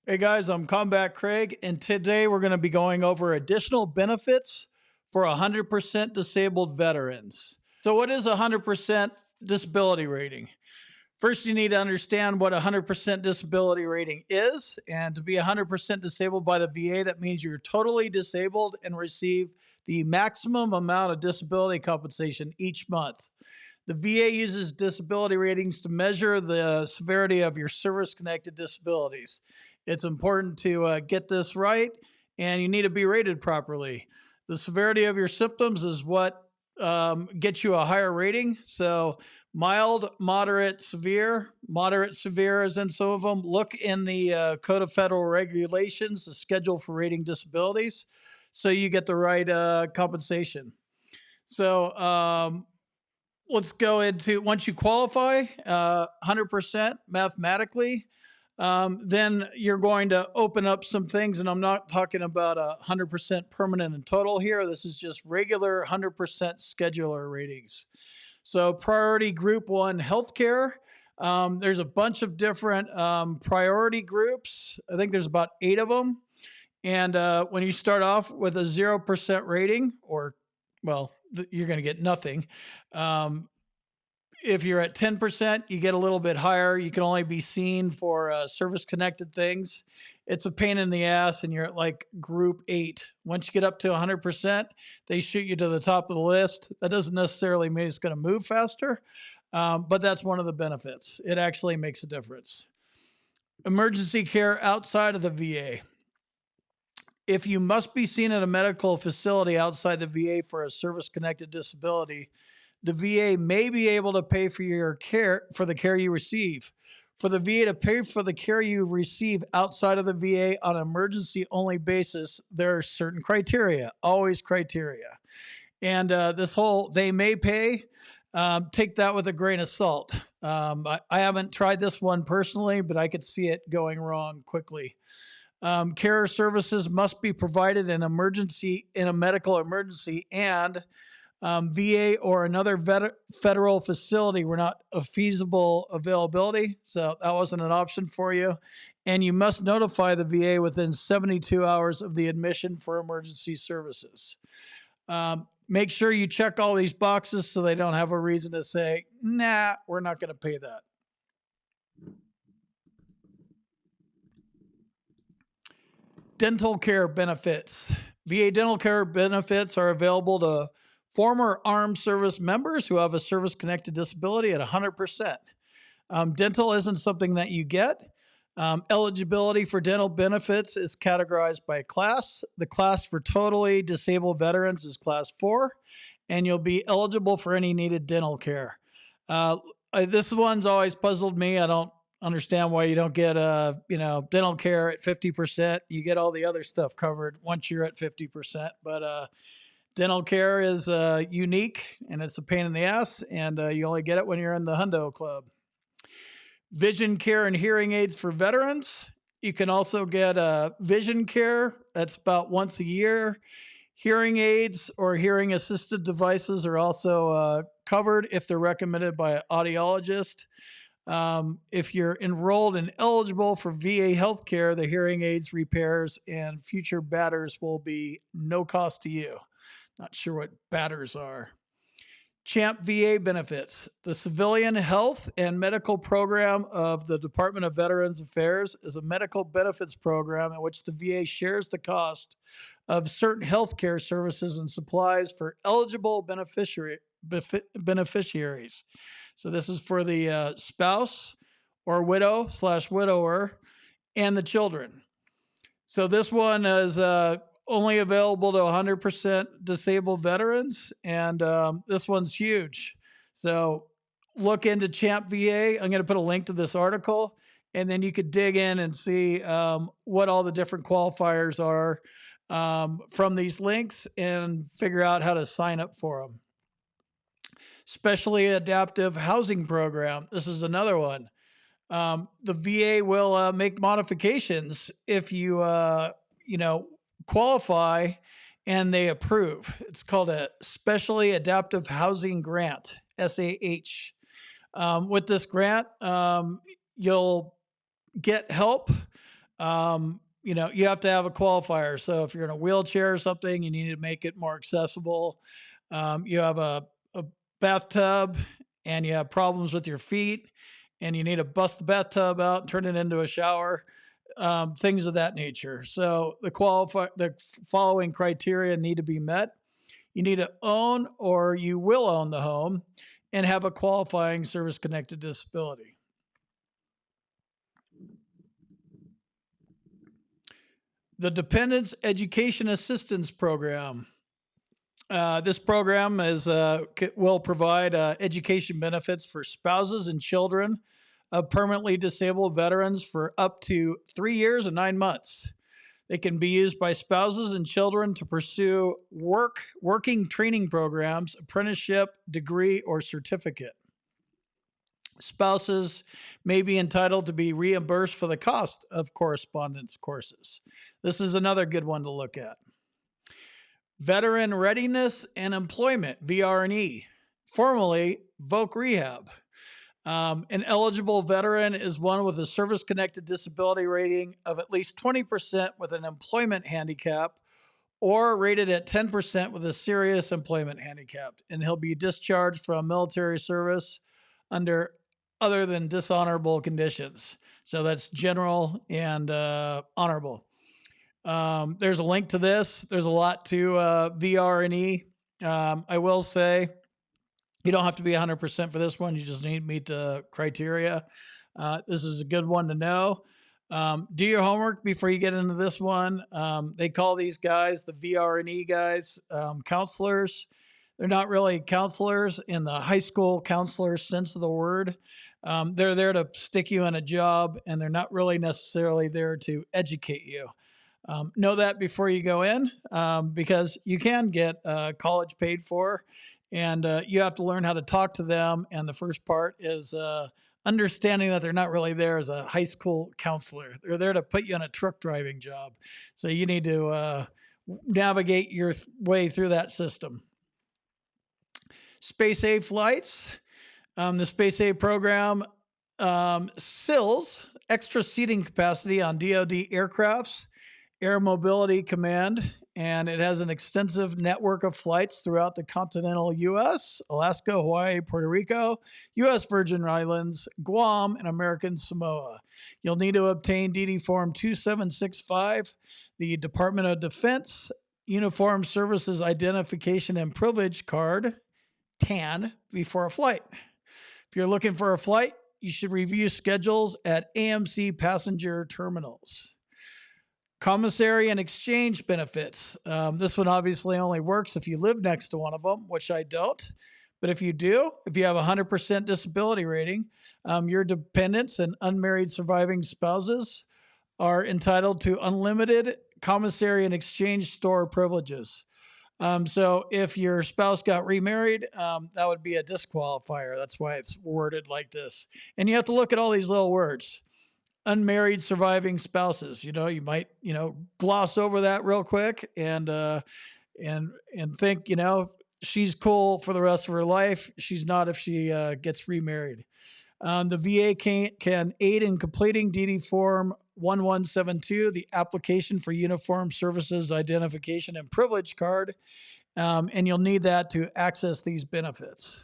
Hey guys, I'm Combat Craig, and today we're going to be going over additional benefits for 100% disabled veterans. So, what is 100% disability rating? First, you need to understand what 100% disability rating is. And to be 100% disabled by the VA, that means you're totally disabled and receive the maximum amount of disability compensation each month. The VA uses disability ratings to measure the severity of your service connected disabilities. It's important to get this right, and you need to be rated properly. The severity of your symptoms is what gets you a higher rating. So, mild, moderate, severe is in some of them. Look in the Code of Federal Regulations, the schedule for rating disabilities, so you get the right compensation. So, let's go into once you qualify 100% mathematically, then you're going to open up some things. And I'm not talking about 100% permanent and total here. This is just regular 100% schedular ratings. So, priority group one healthcare. There's a bunch of different priority groups. I think there's about 8 of them. And when you start off with a 0% rating, or well, you're going to get nothing. Um, if you're at 10%, you get a little bit higher. You can only be seen for service connected things. It's a pain in the ass, and you're at like group 8. Once you get up to 100%, they shoot you to the top of the list. That doesn't necessarily mean it's going to move faster, but that's one of the benefits. It actually makes a difference. Emergency care outside of the VA. If you must be seen at a medical facility outside the VA for a service connected disability, the VA may be able to pay for your care for the care you receive. For the VA to pay for the care you receive outside of the VA on an emergency only basis, there are certain criteria, always criteria. And this whole they may pay, take that with a grain of salt. I haven't tried this one personally, but I could see it going wrong quickly. Care services must be provided in a medical emergency, and VA or another federal facility were not a feasible availability, so that wasn't an option for you. And you must notify the VA within 72 hours of the admission for emergency services. Make sure you check all these boxes so they don't have a reason to say, nah, we're not going to pay that. Dental care benefits. VA dental care benefits are available to former armed service members who have a service connected disability at 100%. Dental isn't something that you get. Eligibility for dental benefits is categorized by class. The class for totally disabled veterans is class 4, and you'll be eligible for any needed dental care. This one's always puzzled me. I don't understand why you don't get dental care at 50%. You get all the other stuff covered once you're at 50%. But dental care is unique, and it's a pain in the ass, and you only get it when you're in the Hundo Club. Vision care and hearing aids for veterans. You can also get vision care. That's about once a year. Hearing aids or hearing assisted devices are also covered if they're recommended by an audiologist. If you're enrolled and eligible for VA healthcare, the hearing aids repairs and future batters will be no cost to you. Not sure what batters are. CHAMPVA Benefits. The Civilian Health and Medical Program of the Department of Veterans Affairs is a medical benefits program in which the VA shares the cost of certain healthcare services and supplies for eligible beneficiaries. So this is for the spouse or widow/widower and the children. So this one is only available to 100% disabled veterans, and this one's huge. So look into Champ VA. I'm going to put a link to this article, and then you could dig in and see what all the different qualifiers are from these links and figure out how to sign up for them. Specially Adaptive Housing Program. This is another one. The VA will make modifications if you, qualify and they approve. It's called a Specially Adaptive Housing Grant, SAH. With this grant, you'll get help You have to have a qualifier. So if you're in a wheelchair or something, you need to make it more accessible. You have a bathtub and you have problems with your feet and you need to bust the bathtub out and turn it into a shower, things of that nature. So the following criteria need to be met. You need to own or you will own the home and have a qualifying service-connected disability. The Dependents Education Assistance Program. This program will provide education benefits for spouses and children of permanently disabled veterans for up to 3 years and 9 months. They can be used by spouses and children to pursue working training programs, apprenticeship, degree, or certificate. Spouses may be entitled to be reimbursed for the cost of correspondence courses. This is another good one to look at. Veteran Readiness and Employment, VR&E, formerly VOC Rehab. An eligible veteran is one with a service-connected disability rating of at least 20% with an employment handicap or rated at 10% with a serious employment handicap, and he'll be discharged from military service under other than dishonorable conditions. So that's general and honorable. There's a link to this. There's a lot to VR&E. I will say you don't have to be 100% for this one. You just need to meet the criteria. This is a good one to know. Do your homework before you get into this one. They call these guys, the VR&E guys, counselors. They're not really counselors in the high school counselor sense of the word. They're there to stick you in a job, and they're not really necessarily there to educate you. Know that before you go in, because you can get college paid for, and you have to learn how to talk to them. And the first part is understanding that they're not really there as a high school counselor. They're there to put you in a truck driving job. So you need to navigate your way through that system. Space Aid flights. The Space Aid program SILs, extra seating capacity on DoD aircrafts, Air Mobility Command, and it has an extensive network of flights throughout the continental U.S., Alaska, Hawaii, Puerto Rico, U.S. Virgin Islands, Guam, and American Samoa. You'll need to obtain DD Form 2765, the Department of Defense Uniform Services Identification and Privilege Card, TAN, before a flight. If you're looking for a flight, you should review schedules at AMC passenger terminals. Commissary and exchange benefits. This one obviously only works if you live next to one of them, which I don't. But if you do, if you have a 100% disability rating, your dependents and unmarried surviving spouses are entitled to unlimited commissary and exchange store privileges. So if your spouse got remarried, that would be a disqualifier. That's why it's worded like this. And you have to look at all these little words. Unmarried surviving spouses. You might, gloss over that real quick and think, she's cool for the rest of her life. She's not if she gets remarried. The VA can aid in completing DD Form 1172, the application for Uniform Services Identification and Privilege Card, and you'll need that to access these benefits.